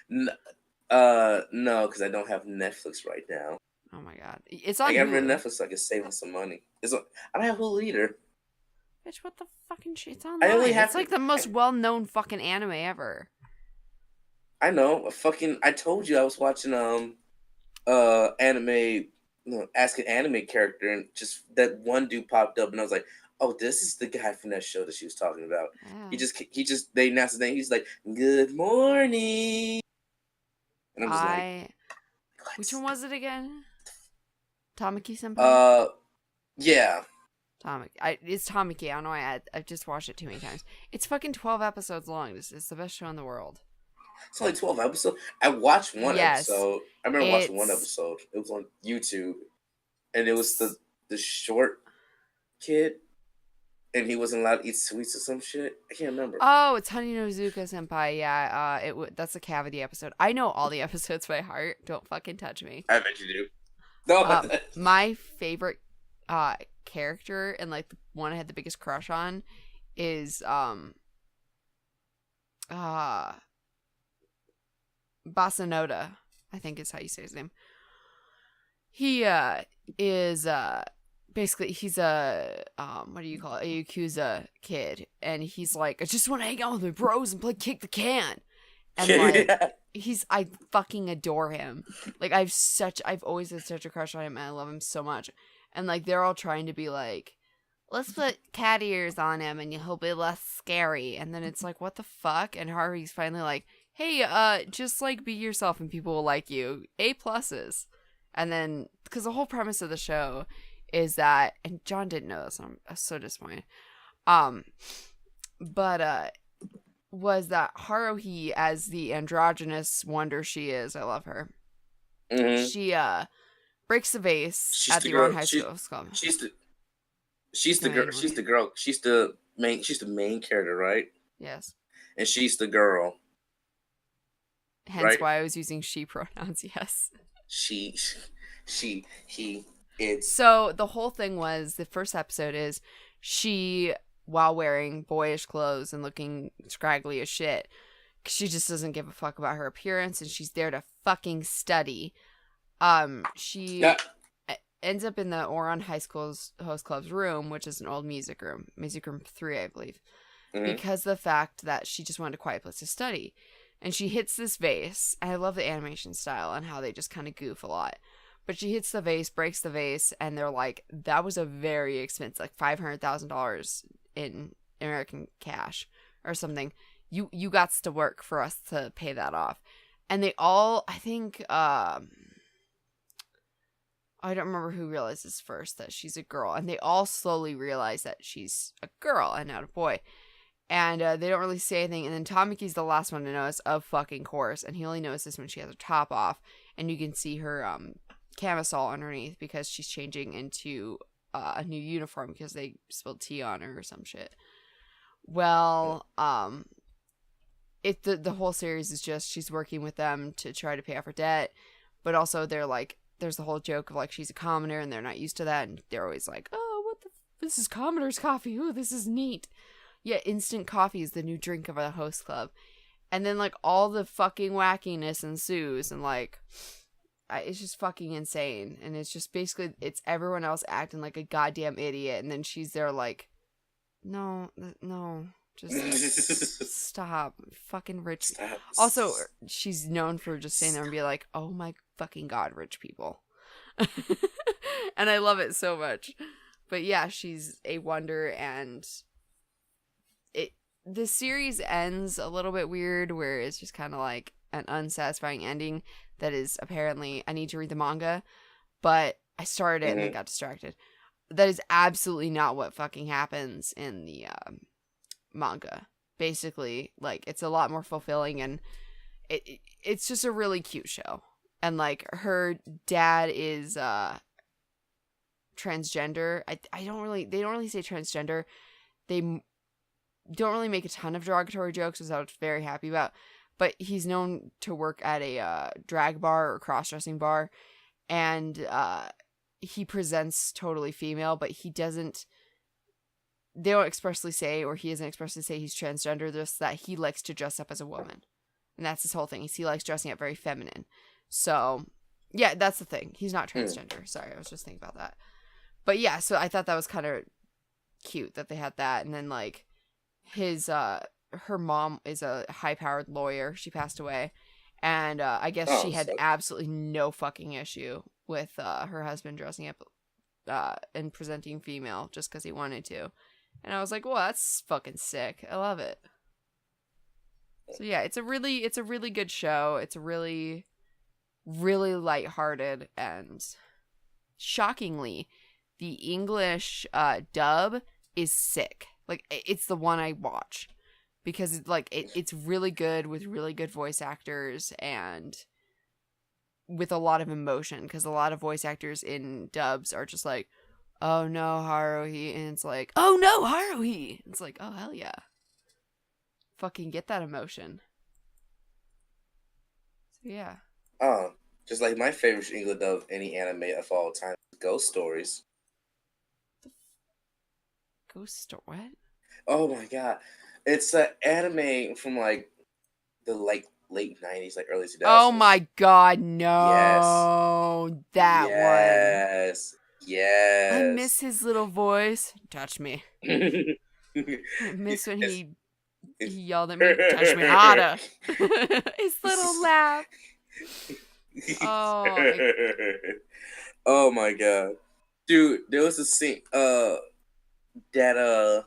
No, because I don't have Netflix right now. Oh my god. It's on I got Hulu. rid of Netflix so I can save some money. I don't have Hulu either. Bitch, what the fucking shit? It's online. It's like the most well-known fucking anime ever. I know. I told you I was watching anime, ask an anime character, and just that one dude popped up, and I was like, oh, this is the guy from that show that she was talking about. Yeah. They announced his name. He's like, good morning. And I'm just like, which one was it again? Tamaki Senpai? Yeah. It's Tamaki. I don't know. I've just watched it too many times. It's fucking 12 episodes long. It's the best show in the world. It's only 12 episodes. I watched one episode. I remember watching one episode. It was on YouTube, and it was the short kid, and he wasn't allowed to eat sweets or some shit. I can't remember. Oh, it's Honey no Zuka Senpai. Yeah. That's a cavity episode. I know all the episodes by heart. Don't fucking touch me. I bet you do. No. My favorite character and like the one I had the biggest crush on is Basanoda, I think is how you say his name. He is basically he's a what do you call it? A Yakuza kid, and he's like, I just want to hang out with my bros and play kick the can. And like I fucking adore him. Like I've always had such a crush on him, and I love him so much. And like they're all trying to be like, let's put cat ears on him and he'll be less scary. And then it's like, what the fuck? And Haruhi's finally like, hey, just like be yourself and people will like you. A+. And then, because the whole premise of the show is that, and John didn't know this, I'm so disappointed. Was that Haruhi, as the androgynous wonder she is, I love her. Mm-hmm. She breaks the vase at the Ouran High School Club. She's the girl. She's the girl. She's the main character, right? Yes. And she's the girl. Hence why I was using she pronouns. Yes. She, he, it's. So the whole thing was, the first episode is she, while wearing boyish clothes and looking scraggly as shit, she just doesn't give a fuck about her appearance, and she's there to fucking study. She ends up in the Ouran High School's host club's room, which is an old music room 3, I believe, because of the fact that she just wanted a quiet place to study. And she hits this vase. I love the animation style and how they just kind of goof a lot. But she hits the vase, breaks the vase, and they're like, that was a very expensive, like $500,000 in American cash or something. You got to work for us to pay that off. And they all, I think, I don't remember who realizes first that she's a girl. And they all slowly realize that she's a girl and not a boy. And they don't really say anything. And then Tamaki's the last one to notice, of fucking course. And he only notices when she has her top off. And you can see her camisole underneath because she's changing into a new uniform because they spilled tea on her or some shit. Well, the whole series is just she's working with them to try to pay off her debt. But also they're like, there's the whole joke of like she's a commoner and they're not used to that. And they're always like, oh, this is commoner's coffee. Ooh, this is neat. Yeah, instant coffee is the new drink of a host club. And then, like, all the fucking wackiness ensues. And, like, it's just fucking insane. And it's just basically, it's everyone else acting like a goddamn idiot. And then she's there like, no, just stop. Fucking rich. Stop. Also, she's known for just saying there and be like, oh my fucking god, rich people. And I love it so much. But yeah, she's a wonder, and the series ends a little bit weird, where it's just kind of like an unsatisfying ending that is apparently, I need to read the manga, but I started it and then got distracted. That is absolutely not what fucking happens in the manga. Basically, like, it's a lot more fulfilling, and it's just a really cute show. And like, her dad is transgender. They don't really say transgender. They don't really make a ton of derogatory jokes, which I was very happy about. But he's known to work at a drag bar or cross-dressing bar, and he presents totally female, but he doesn't. They don't expressly say, or he doesn't expressly say he's transgender. Just that he likes to dress up as a woman, and that's his whole thing. He likes dressing up very feminine. So, yeah, that's the thing. He's not transgender. Sorry, I was just thinking about that. But yeah, so I thought that was kind of cute that they had that, and then like her mom is a high-powered lawyer. She passed away, and I guess she had absolutely no fucking issue with her husband dressing up and presenting female just because he wanted to. And I was like, well, that's fucking sick. I love it. So yeah, it's a really good show. It's really, really lighthearted, and shockingly, the English dub is sick. Like, it's the one I watch because it's really good, with really good voice actors and with a lot of emotion, because a lot of voice actors in dubs are just like, oh no, Haruhi, and it's like, oh no, Haruhi. It's like, oh hell yeah. Fucking get that emotion. So yeah. Just like my favorite English dub of any anime of all time is Ghost Stories. Ghost Story? What? Oh my god. It's an anime from like the late 90s, like early 2000s. Oh my god, no. Yes. That yes. one. Yes. I miss his little voice. Touch me. I miss when he yelled at me, touch me harder. His little laugh. Oh. Oh my god. Dude, there was a scene, that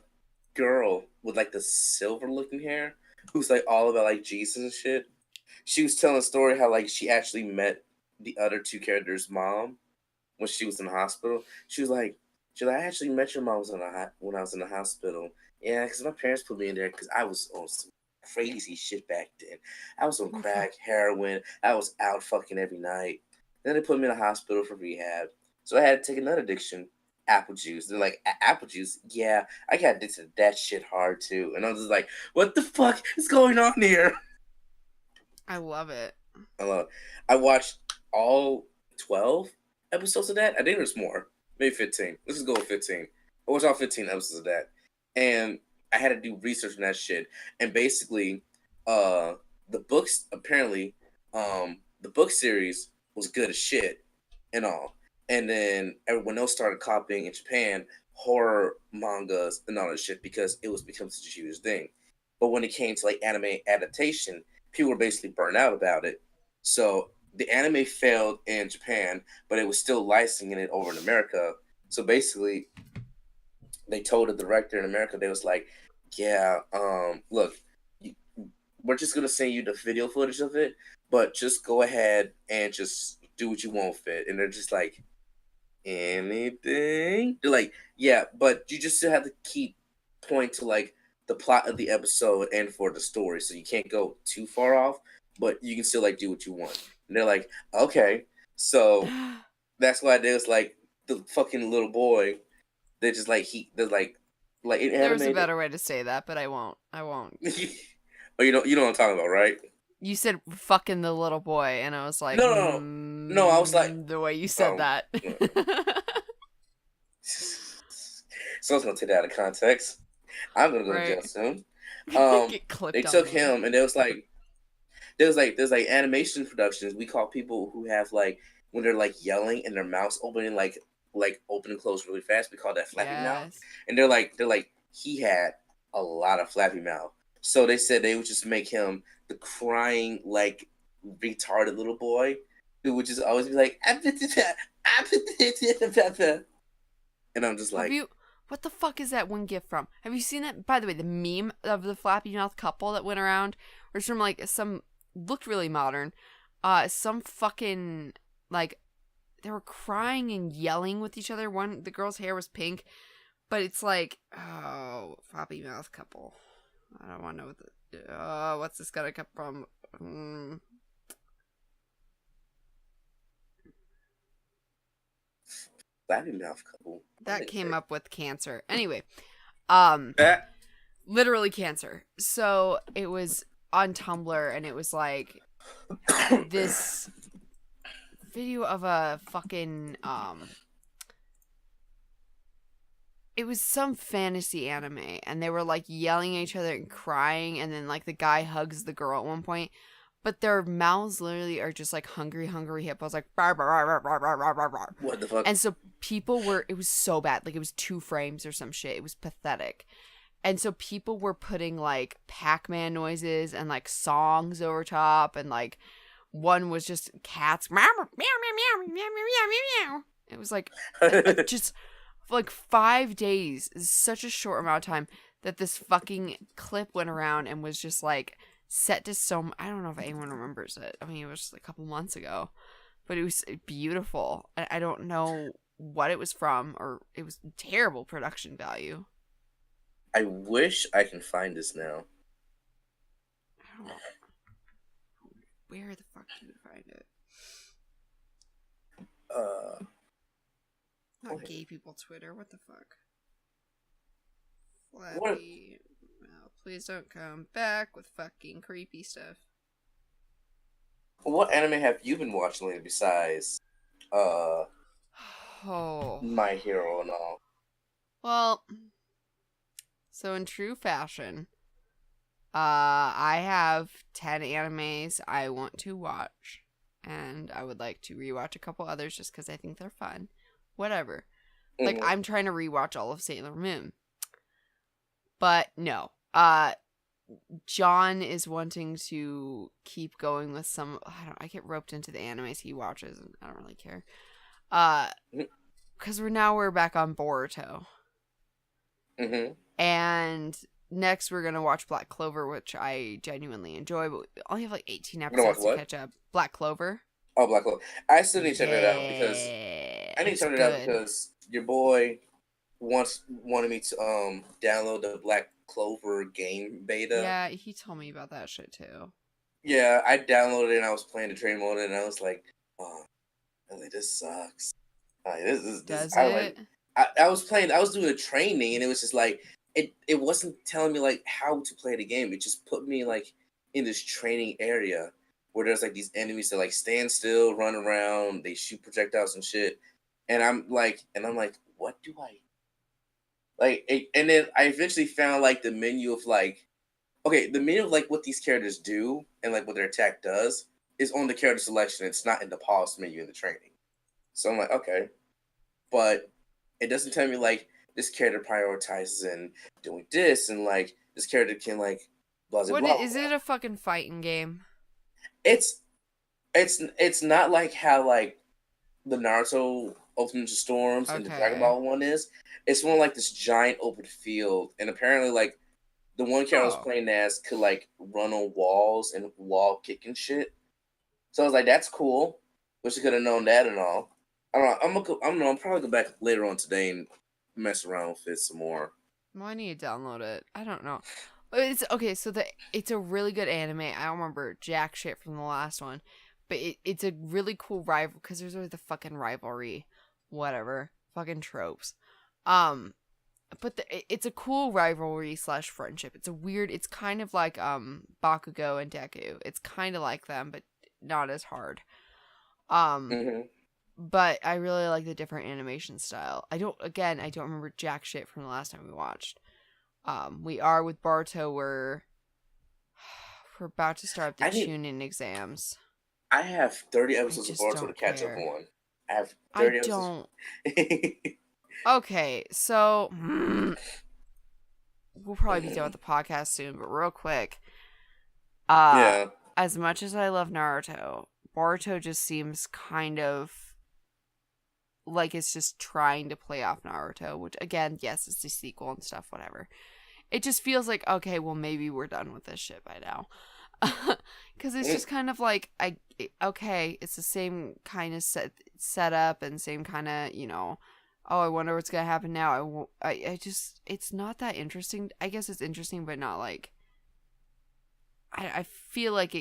girl with like the silver looking hair, who's like all about like Jesus and shit. She was telling a story how like she actually met the other two characters' mom when she was in the hospital. She was like, I actually met your mom when I was in the hospital. Yeah, because my parents put me in there because I was on some crazy shit back then. I was on crack, heroin. I was out fucking every night. Then they put me in the hospital for rehab. So I had to take another addiction, apple juice. They're like, apple juice? Yeah, I got addicted to that shit hard too. And I was just like, what the fuck is going on here? I love it. I love it. I watched all 12 episodes of that. I think there's more. Maybe 15. Let's just go with 15. I watched all 15 episodes of that. And I had to do research on that shit. And basically, the books, apparently, the book series was good as shit and all. And then everyone else started copying in Japan horror mangas and all that shit because it was becoming such a huge thing. But when it came to like anime adaptation, people were basically burnt out about it. So the anime failed in Japan, but it was still licensing it over in America. So basically, they told the director in America, they was like, yeah, look, we're just going to send you the video footage of it, but just go ahead and just do what you want with it. And they're just like, anything? They're like, yeah, but you just still have to keep point to like the plot of the episode and for the story. So you can't go too far off, but you can still like do what you want. And they're like, okay. So that's why there's like the fucking little boy. They're just like they're like in anime. There's a better way to say that, but I won't. Oh, you know what I'm talking about, right? You said fucking the little boy, and I was like, no. I was like, the way you said that. Someone's gonna take that out of context. I'm gonna go to jail soon. They took him, and there's like animation productions. We call people who have like when they're like yelling and their mouths opening like open and close really fast. We call that flappy mouth. And they're like he had a lot of flappy mouth. So they said they would just make him the crying like retarded little boy who would just always be like, and I'm just like, What the fuck is that one gif from? Have you seen it? By the way, the meme of the flappy mouth couple that went around, was from like some, looked really modern. Some fucking, like, they were crying and yelling with each other. The girl's hair was pink, but it's like, oh, flappy mouth couple. I don't want to know what's this gonna come from? Flappy mouth couple. That came up with cancer. Anyway, Eh. literally cancer. So it was on Tumblr, and it was like this video of a fucking it was some fantasy anime, and they were like yelling at each other and crying, and then like the guy hugs the girl at one point, but their mouths literally are just like hungry hippos, like bar, bar, bar, bar, bar, bar, bar, bar. What the fuck? And so people were, it was so bad, like it was 2 frames or some shit. It was pathetic. And so people were putting like Pac-Man noises and like songs over top, and like one was just cats meow meow meow meow meow meow meow meow. It was like just like 5 days is such a short amount of time that this fucking clip went around and was just like set to so, I don't know if anyone remembers it. I mean, it was a couple months ago, but it was beautiful. I don't know what it was from, or it was terrible production value. I wish I can find this now. I don't know. Where the fuck do you find it? Not gay people Twitter. What the fuck? Flappy. Well, please don't come back with fucking creepy stuff. What anime have you been watching lately besides My Hero and all? Well, so in true fashion, I have 10 animes I want to watch, and I would like to rewatch a couple others just because I think they're fun. Whatever. Like, I'm trying to rewatch all of Sailor Moon. But no. John is wanting to keep going with some, I get roped into the animes he watches, and I don't really care. Because we're back on Boruto. Mm-hmm. And next we're gonna watch Black Clover, which I genuinely enjoy, but we only have like 18 episodes to catch up. Black Clover. Oh, Black Clover. I still need to check it out because your boy wanted me to download the Black Clover game beta. Yeah, he told me about that shit too. Yeah, I downloaded it and I was playing the train mode and I was like, oh, I was like, this sucks. Like, this I was doing the training and it was just like it wasn't telling me like how to play the game. It just put me like in this training area where there's like these enemies that like stand still, run around, they shoot projectiles and shit. And I'm like, what do I like? And then I eventually found like the menu of like, okay, the menu of like what these characters do and like what their attack does is on the character selection. It's not in the pause menu in the training. So I'm like, okay, but it doesn't tell me like this character prioritizes and doing this and like this character can like blah blah blah. Is it a fucking fighting game? It's not like how like the Naruto Ultimate Ninja Storms and the Dragon Ball one is. It's more like this giant open field, and apparently like the one character I was playing as could like run on walls and wall kick and shit. So I was like, that's cool. Wish I could have known that and all. I don't know. I'm probably go back later on today and mess around with it some more. Well, I need to download it. I don't know. It's okay. So it's a really good anime. I don't remember jack shit from the last one, but it's a really cool rival because there's always the fucking rivalry, whatever, fucking tropes. But it's a cool rivalry / friendship. It's kind of like Bakugo and Deku. It's kind of like them, but not as hard. But I really like the different animation style. I don't remember jack shit from the last time we watched. We are with Boruto. We're about to start the Chunin exams. I have 30 episodes of Boruto to catch up on. I have 30 episodes. Okay, so we'll probably be done with the podcast soon, but real quick. As much as I love Naruto, Boruto just seems kind of like it's just trying to play off Naruto, which again, yes, it's a sequel and stuff, whatever. It just feels like, okay, well, maybe we're done with this shit by now. Because it's just kind of like, okay, it's the same kind of setup and same kind of, oh, I wonder what's going to happen now. I just, it's not that interesting. I guess it's interesting, but not like, I feel like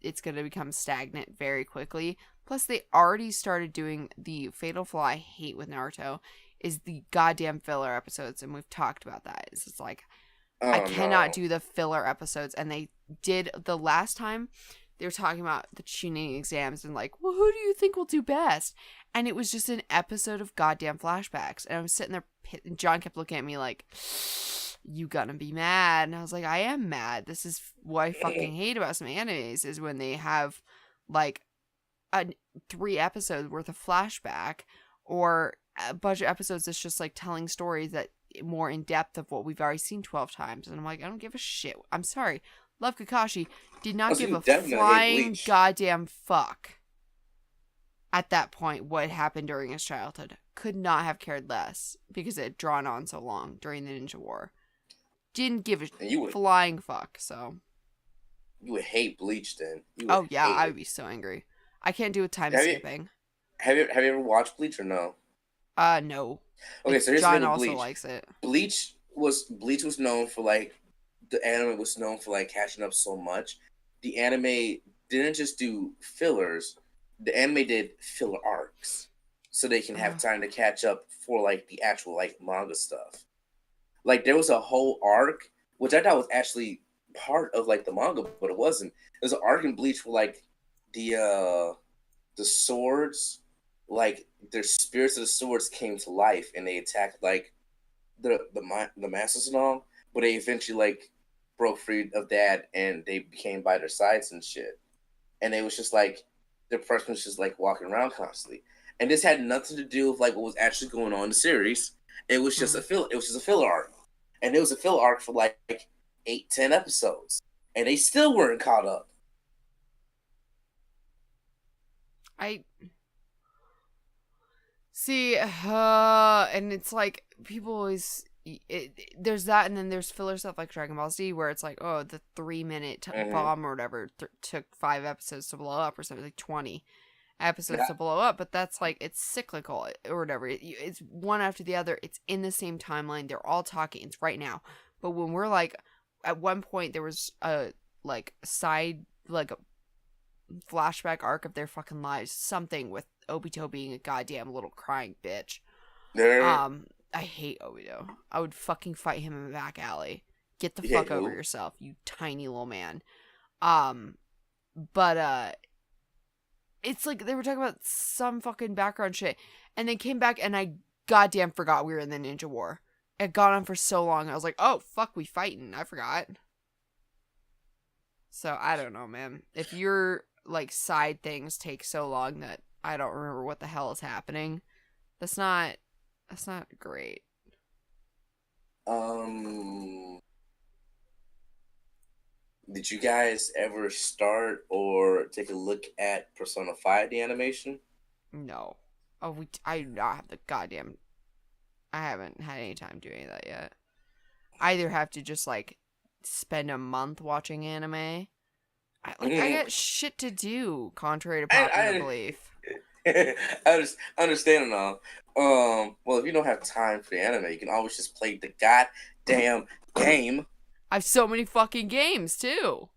it's going to become stagnant very quickly. Plus, they already started doing the fatal flaw I hate with Naruto is the goddamn filler episodes, and we've talked about that. It's just like, I Oh cannot no. do the filler episodes, and they did the last time. They were talking about the tuning exams and like, well, who do you think will do best? And it was just an episode of goddamn flashbacks, and I was sitting there. And John kept looking at me like, "You gonna be mad?" And I was like, "I am mad. This is what I fucking hate about some animes is when they have like a 3 episodes worth of flashback or a bunch of episodes that's just like telling stories that more in depth of what we've already seen 12 times." And I'm like, I don't give a shit. I'm sorry. Love Kakashi. Did not Oh, so give you a definitely hate flying Bleach. goddamn fuck at that point what happened during his childhood. Could not have cared less because it had drawn on so long during the Ninja War. Didn't give a And flying fuck, so. you would hate Bleach then. You would Oh, yeah, hate I would it. be so angry. I can't do with time Have you skipping. have you ever watched Bleach or no? No. Okay, so here's the thing John with also Bleach. likes it. Bleach was known for like the anime was known for like catching up so much. The anime didn't just do fillers. The anime did filler arcs, so they can have Ugh. time to catch up for like the actual like manga stuff. Like there was a whole arc which I thought was actually part of like the manga, but it wasn't. There's an arc in Bleach where like the uh the swords, like their spirits of the swords came to life and they attacked like the masters and all, but they eventually like broke free of that and they became by their sides and shit. And it was just like the person was just like walking around constantly. And this had nothing to do with like what was actually going on in the series. It was just Mm. it was just a filler arc. And it was a filler arc for like 8, 10 episodes. And they still weren't caught up. I see, and it's like people always. There's that, and then there's filler stuff like Dragon Ball Z, where it's like, oh, the 3 minute Mm-hmm. bomb or whatever took 5 episodes to blow up, or something like 20 episodes to blow up. But that's like it's cyclical or whatever. It's one after the other. It's in the same timeline. They're all talking. It's right now. But when we're like, at one point there was a like side like a flashback arc of their fucking lives, something with Obito being a goddamn little crying bitch. There, I hate Obito. I would fucking fight him in the back alley. Get the you hate fuck over who? yourself, you tiny little man. Um, but it's like they were talking about some fucking background shit, and they came back, and I goddamn forgot we were in the Ninja War. It had gone on for so long. I was like, oh fuck, we fighting. I forgot. So I don't know, man. If your like side things take so long that I don't remember what the hell is happening, that's not great. Um, did you guys ever start or take a look at Persona 5, the animation? No. Oh, I do not have the goddamn. I haven't had any time doing that yet. I either have to just like spend a month watching anime. I Mm-hmm. got shit to do, contrary to popular I, belief. I understand and all. Well, if you don't have time for the anime, you can always just play the goddamn game. I have so many fucking games too.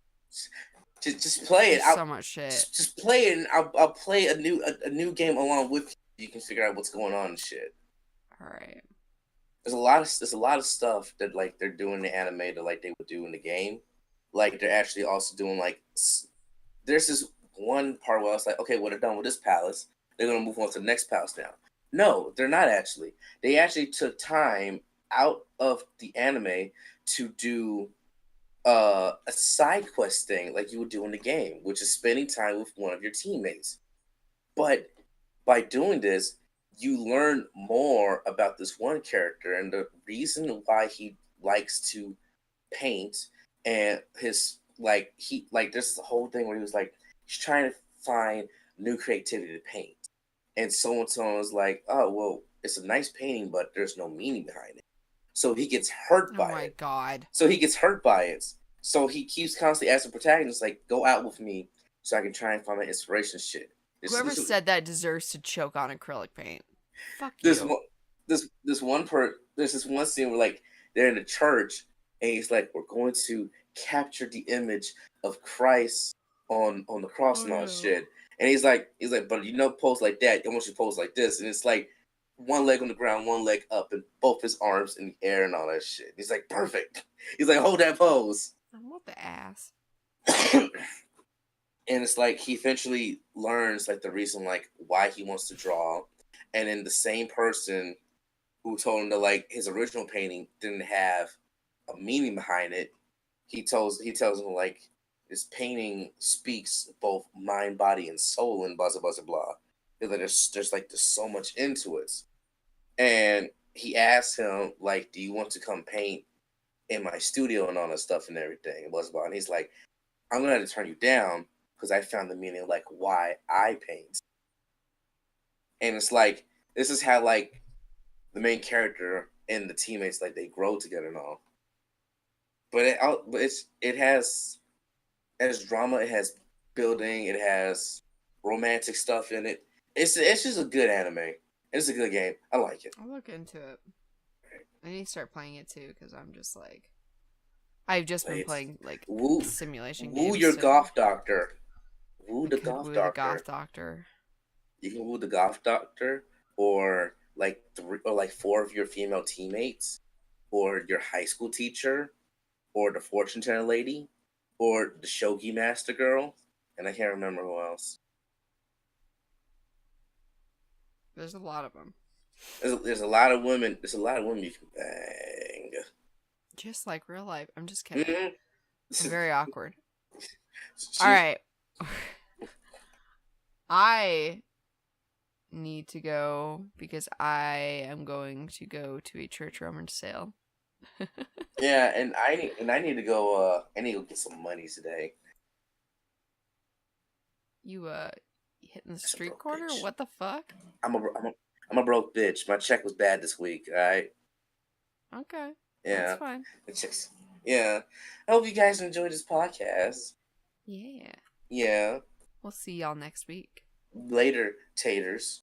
Just play it. There's so much shit. Just play it, and I'll play a new game along with you. You can figure out what's going on and shit. All right. There's a lot of stuff that like they're doing in the anime that like they would do in the game. Like they're actually also doing like there's this one part where I was like, okay, well they're done with this palace. They're gonna move on to the next palace now. No, they're not actually. They actually took time out of the anime to do a side quest thing like you would do in the game, which is spending time with one of your teammates. But by doing this, you learn more about this one character and the reason why he likes to paint and his like there's the whole thing where he was like he's trying to find new creativity to paint. and someone was like, "Oh, well, it's a nice painting, but there's no meaning behind it." So he gets hurt Oh by my it. god. So he keeps constantly asking the protagonist, like, "Go out with me, so I can try and find my inspiration." Shit. Whoever said that deserves to choke on acrylic paint. Fuck this you. one, there's this one scene where like they're in a church, and he's like, "We're going to capture the image of Christ on the cross Oh and all that no. shit." And he's like, "But pose like that. I want you to pose like this." And it's like one leg on the ground, one leg up, and both his arms in the air and all that shit. He's like, "Perfect." He's like, "Hold that pose." I want the ass. And it's like he eventually learns like the reason like why he wants to draw, and then the same person who told him that like his original painting didn't have a meaning behind it. He tells him like this painting speaks both mind, body, and soul, and blah blah blah blah. Like there's so much into it, and he asked him like, "Do you want to come paint in my studio and all that stuff and everything?" And blah blah. And he's like, "I'm gonna have to turn you down because I found the meaning of like why I paint." And it's like this is how like the main character and the teammates like they grow together and all. But it has drama, it has building, it has romantic stuff in it. It's just a good anime. It's a good game. I like it. I'll look into it. I need to start playing it too because I'm just like I've just Play been it. playing like Woo, simulation woo games. your So golf doctor. Woo I the could golf woo the goth doctor. doctor. You can woo the golf doctor, or like four of your female teammates, or your high school teacher, or the fortune teller lady, or the shogi master girl, and I can't remember who else. There's a lot of them. There's a lot of women. There's a lot of women you can bang. Just like real life. I'm just kidding. Mm-hmm. I'm very awkward. All She's right. I need to go because I am going to go to a church rummage sale. yeah, and I need to go. I need to go get some money today. You hitting the That's a street broke corner? bitch. What the fuck? I'm a broke bitch. My check was bad this week. All right. Okay. That's Yeah. fine. The checks. Yeah. I hope you guys enjoyed this podcast. Yeah. Yeah. We'll see y'all next week. Later, taters.